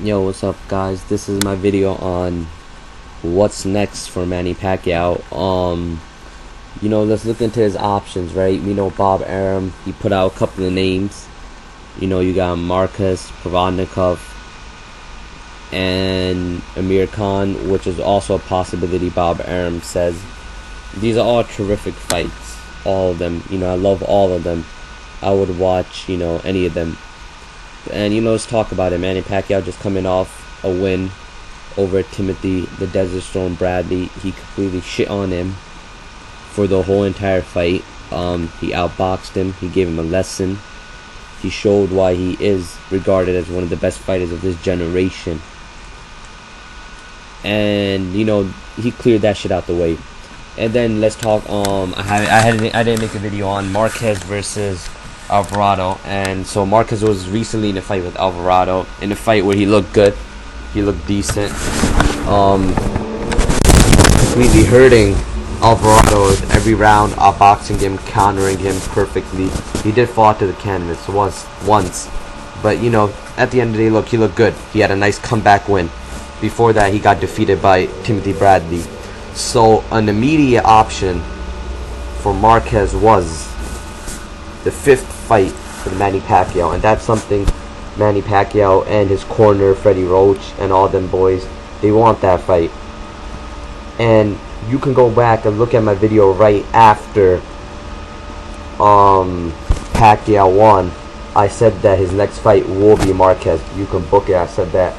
Yo, what's up, guys? This is my video on what's next for Manny Pacquiao. Let's look into his options, right? We know Bob Arum, he put out a couple of names. You got Marquez, Provodnikov, and Amir, which is also a possibility. Bob Arum says these are all terrific fights, all of them. I love all of them. I would watch, any of them. And let's talk about it. Manny Pacquiao just coming off a win over Timothy the Desert Storm Bradley. He completely shit on him for the whole entire fight. He outboxed him. He gave him a lesson. He showed why he is regarded as one of the best fighters of this generation. And he cleared that shit out the way. And then let's talk. I didn't make a video on Marquez versus Alvarado, and so Marquez was recently in a fight with Alvarado, in a fight where he looked good, he looked decent, completely hurting Alvarado every round, outboxing him, countering him perfectly. He did fall to the canvas once, but at the end of the day, look, he looked good. He had a nice comeback win. Before that, he got defeated by Timothy Bradley. So an immediate option for Marquez was the fifth fight for Manny Pacquiao, and that's something Manny Pacquiao and his corner, Freddie Roach, and all them boys, they want that fight. And you can go back and look at my video right after Pacquiao won. I said that his next fight will be Marquez. You can book it. I said that.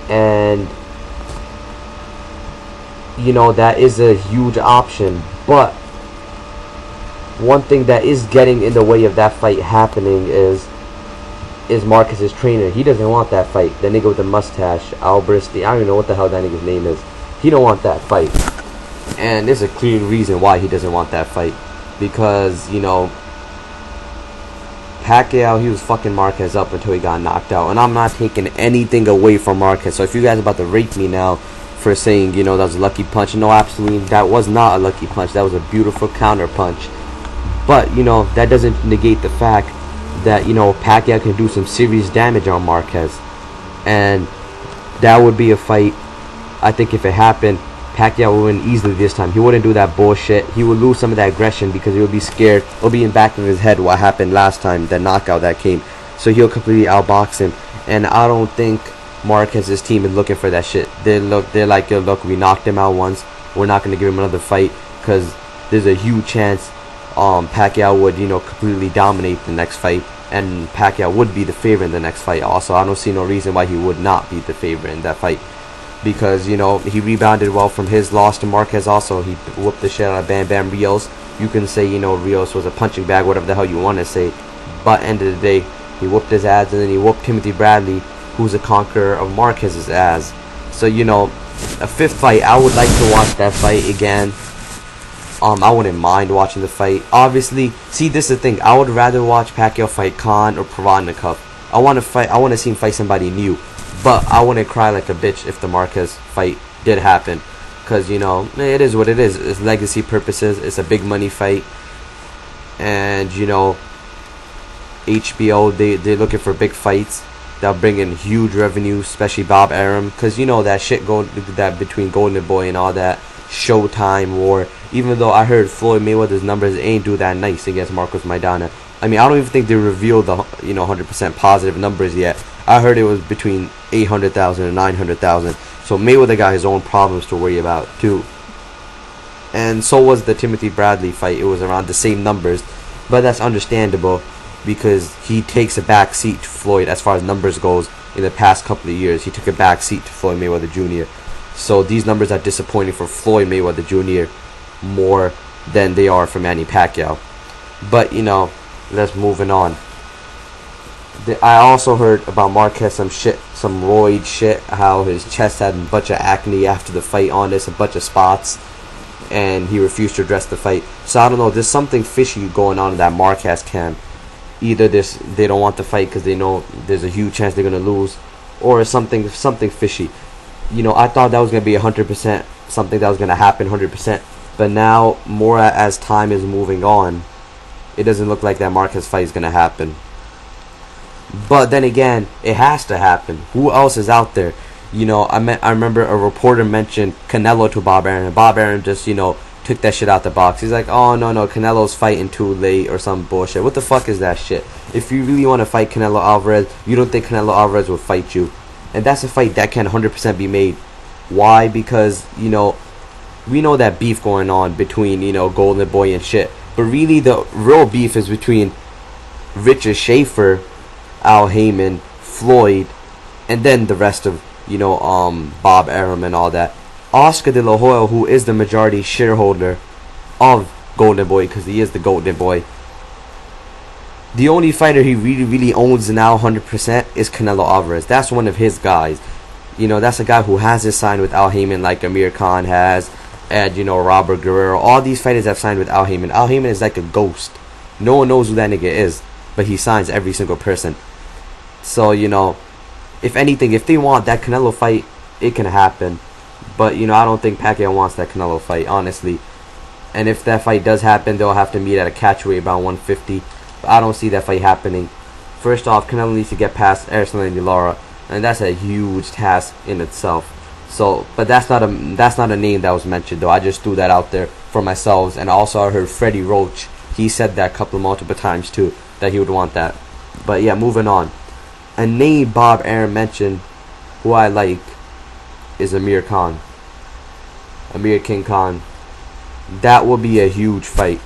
And that is a huge option, but one thing that is getting in the way of that fight happening is Marquez's trainer. He doesn't want that fight. The nigga with the mustache, Alberti, I don't even know what the hell that nigga's name is. He don't want that fight. And there's a clear reason why he doesn't want that fight. Because, Pacquiao, he was fucking Marquez up until he got knocked out. And I'm not taking anything away from Marquez. So if you guys are about to rape me now for saying, that was a lucky punch, no, absolutely, that was not a lucky punch. That was a beautiful counter punch. But, that doesn't negate the fact that, Pacquiao can do some serious damage on Marquez. And that would be a fight, I think if it happened, Pacquiao would win easily this time. He wouldn't do that bullshit. He would lose some of that aggression because he would be scared. It'll be in the back of his head what happened last time, that knockout that came. So he'll completely outbox him. And I don't think Marquez's team is looking for that shit. They're like, yo, look, we knocked him out once. We're not going to give him another fight because there's a huge chance Pacquiao would, completely dominate the next fight, and Pacquiao would be the favorite in the next fight. Also, I don't see no reason why he would not be the favorite in that fight, because he rebounded well from his loss to Marquez. Also, he whooped the shit out of Bam Bam Rios. You can say Rios was a punching bag, whatever the hell you want to say, but end of the day, he whooped his ass, and then he whooped Timothy Bradley, who's a conqueror of Marquez's ass. So a fifth fight, I would like to watch that fight again. I wouldn't mind watching the fight. Obviously, see, this is the thing. I would rather watch Pacquiao fight Khan or Provodnikov. I want to see him fight somebody new. But I wouldn't cry like a bitch if the Marquez fight did happen. Because, it is what it is. It's legacy purposes. It's a big money fight. And, HBO, they're looking for big fights. They'll bring in huge revenue, especially Bob Arum. Because, that shit that between Golden Boy and all that. Showtime war. Even though I heard Floyd Mayweather's numbers ain't do that nice against Marcos Maidana. I mean, I don't even think they revealed the 100% positive numbers yet. I heard it was between 800,000 and 900,000. So Mayweather got his own problems to worry about too. And so was the Timothy Bradley fight. It was around the same numbers, but that's understandable because he takes a back seat to Floyd as far as numbers goes. In the past couple of years, he took a back seat to Floyd Mayweather Jr. So these numbers are disappointing for Floyd Mayweather Jr. more than they are for Manny Pacquiao. But, let's moving on. I also heard about Marquez some roid shit, how his chest had a bunch of acne after the fight on this, a bunch of spots, and he refused to address the fight. So I don't know, there's something fishy going on in that Marquez camp. Either they don't want the fight because they know there's a huge chance they're going to lose, or something fishy. I thought that was going to be 100%, something that was going to happen 100%. But now, more as time is moving on, it doesn't look like that Marquez fight is going to happen. But then again, it has to happen. Who else is out there? I remember a reporter mentioned Canelo to Bob Arum, and Bob Arum just, took that shit out the box. He's like, oh, no, Canelo's fighting too late or some bullshit. What the fuck is that shit? If you really want to fight Canelo Alvarez, you don't think Canelo Alvarez will fight you. And that's a fight that can 100% be made. Why? Because, we know that beef going on between, Golden Boy and shit. But really, the real beef is between Richard Schaefer, Al Heyman, Floyd, and then the rest of, Bob Arum and all that. Oscar De La Hoya, who is the majority shareholder of Golden Boy, because he is the Golden Boy, the only fighter he really owns now 100% is Canelo Alvarez. That's one of his guys. That's a guy who has his signed with Al Heyman, like Amir Khan has, and, Robert Guerrero. All these fighters have signed with Al Heyman. Al Heyman is like a ghost. No one knows who that nigga is, but he signs every single person. So, if anything, if they want that Canelo fight, it can happen. But, I don't think Pacquiao wants that Canelo fight, honestly. And if that fight does happen, they'll have to meet at a catch weight about 150. But I don't see that fight happening. First off, Canelo needs to get past Erislandy Lara, and that's a huge task in itself. So, but that's not a name that was mentioned, though. I just threw that out there for myself. And also I heard Freddie Roach. He said that multiple times, too, that he would want that. But, yeah, moving on. A name Bob Arum mentioned, who I like, is Amir Khan. Amir King Khan. That will be a huge fight.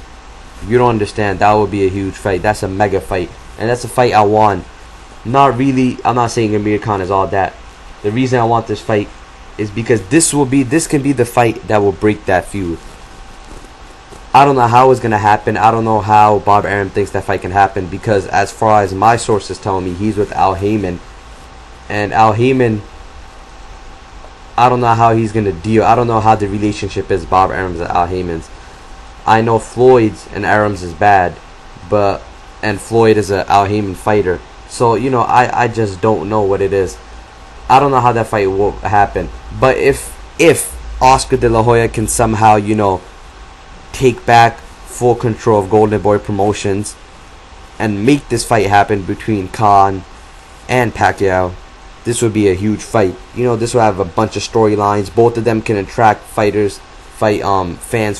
You don't understand. That will be a huge fight. That's a mega fight. And that's a fight I want. I'm not saying Amir Khan is all that. The reason I want this fight is because this can be the fight that will break that feud. I don't know how it's going to happen. I don't know how Bob Arum thinks that fight can happen, because as far as my sources tell me, he's with Al Heyman. And Al Heyman, I don't know how he's going to deal. I don't know how the relationship is, Bob Arum's and Al Heyman's. I know Floyd's and Arum's is bad, and Floyd is a Al Heyman fighter. So, I just don't know what it is. I don't know how that fight will happen. But if Oscar De La Hoya can somehow, take back full control of Golden Boy Promotions and make this fight happen between Khan and Pacquiao, this would be a huge fight. This will have a bunch of storylines. Both of them can attract fans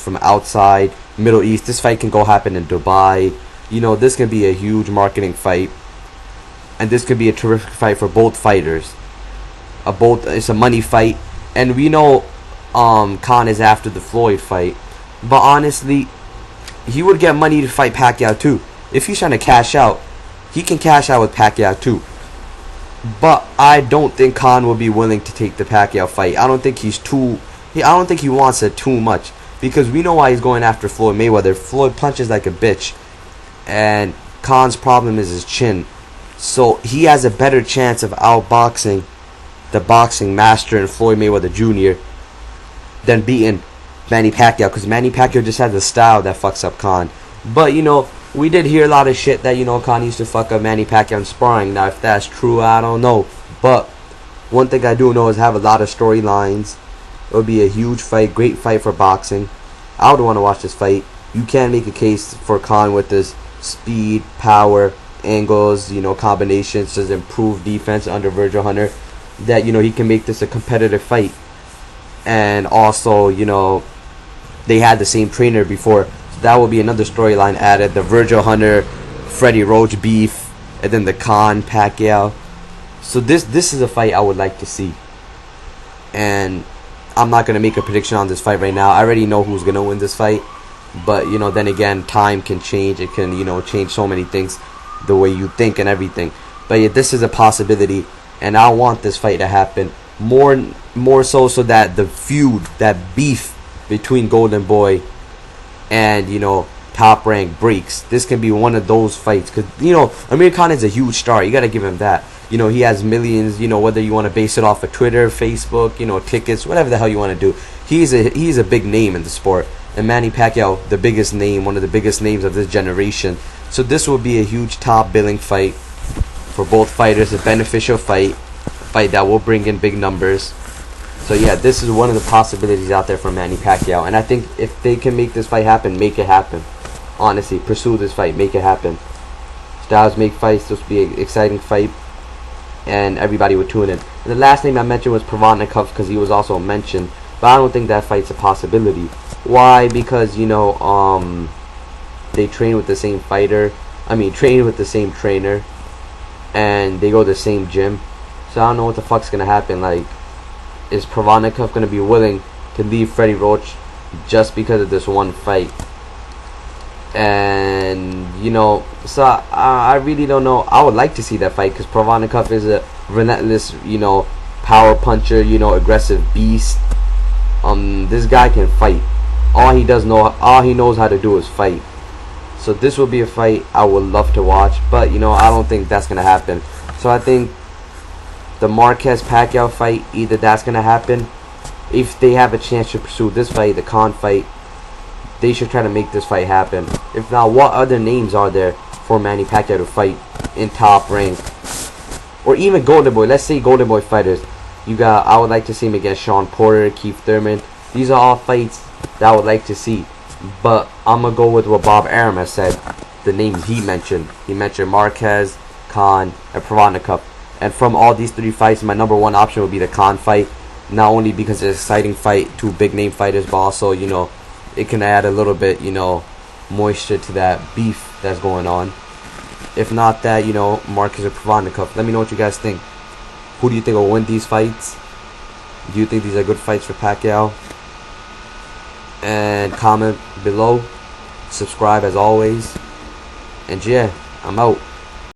from outside, Middle East. This fight can go happen in Dubai. This can be a huge marketing fight. And this could be a terrific fight for both fighters. It's a money fight. And we know Khan is after the Floyd fight. But honestly, he would get money to fight Pacquiao too. If he's trying to cash out, he can cash out with Pacquiao too. But I don't think Khan will be willing to take the Pacquiao fight. I don't think he wants it too much, because we know why he's going after Floyd Mayweather. Floyd punches like a bitch, and Khan's problem is his chin. So he has a better chance of outboxing the boxing master and Floyd Mayweather Jr. than beating Manny Pacquiao, because Manny Pacquiao just has a style that fucks up Khan. But, we did hear a lot of shit that, Khan used to fuck up Manny Pacquiao in sparring. Now, if that's true, I don't know. But one thing I do know is have a lot of storylines. It would be a huge fight, great fight for boxing. I would want to watch this fight. You can make a case for Khan with his speed, power, angles, combinations, his improved defense under Virgil Hunter, that, he can make this a competitive fight. And also, they had the same trainer before. So that will be another storyline added. The Virgil Hunter, Freddie Roach beef, and then the Khan Pacquiao. So this is a fight I would like to see. And I'm not going to make a prediction on this fight right now. I already know who's going to win this fight. But, then again, time can change. It can, change so many things, the way you think and everything. But yeah, this is a possibility. And I want this fight to happen. More so that the feud, that beef between Golden Boy and, Top Rank breaks. This can be one of those fights. Because, Amir Khan is a huge star. You got to give him that. He has millions, whether you want to base it off of Twitter, Facebook, tickets, whatever the hell you want to do. He's a big name in the sport. And Manny Pacquiao, the biggest name, one of the biggest names of this generation. So this will be a huge top billing fight for both fighters, a beneficial fight that will bring in big numbers. So yeah, this is one of the possibilities out there for Manny Pacquiao. And I think if they can make this fight happen, make it happen. Honestly, pursue this fight, make it happen. Styles make fights. This would be an exciting fight, and everybody would tune in. And the last name I mentioned was Provodnikov because he was also mentioned, but I don't think that fight's a possibility. Why? Because they train with the same fighter. Train with the same trainer, and they go to the same gym. So I don't know what the fuck's gonna happen. Like, is Provodnikov gonna be willing to leave Freddie Roach just because of this one fight? And so I really don't know. I would like to see that fight because Provodnikov is a relentless, power puncher, aggressive beast. This guy can fight. All he knows how to do is fight. So this will be a fight I would love to watch, but I don't think that's gonna happen. So I think the Marquez Pacquiao fight, either that's gonna happen. If they have a chance to pursue this fight, the Khan fight, they should try to make this fight happen. If not, what other names are there for Manny Pacquiao to fight in top rank? Or even Golden Boy. Let's say Golden Boy fighters. I would like to see him against Sean Porter, Keith Thurman. These are all fights that I would like to see. But I'm going to go with what Bob Arum has said. The names he mentioned. He mentioned Marquez, Khan, and Provodnikov. And from all these three fights, my number one option would be the Khan fight. Not only because it's an exciting fight, two big name fighters, but also, it can add a little bit, moisture to that beef that's going on. If not that, Marquez or Provodnikov. Let me know what you guys think. Who do you think will win these fights? Do you think these are good fights for Pacquiao? And comment below. Subscribe as always. And yeah, I'm out.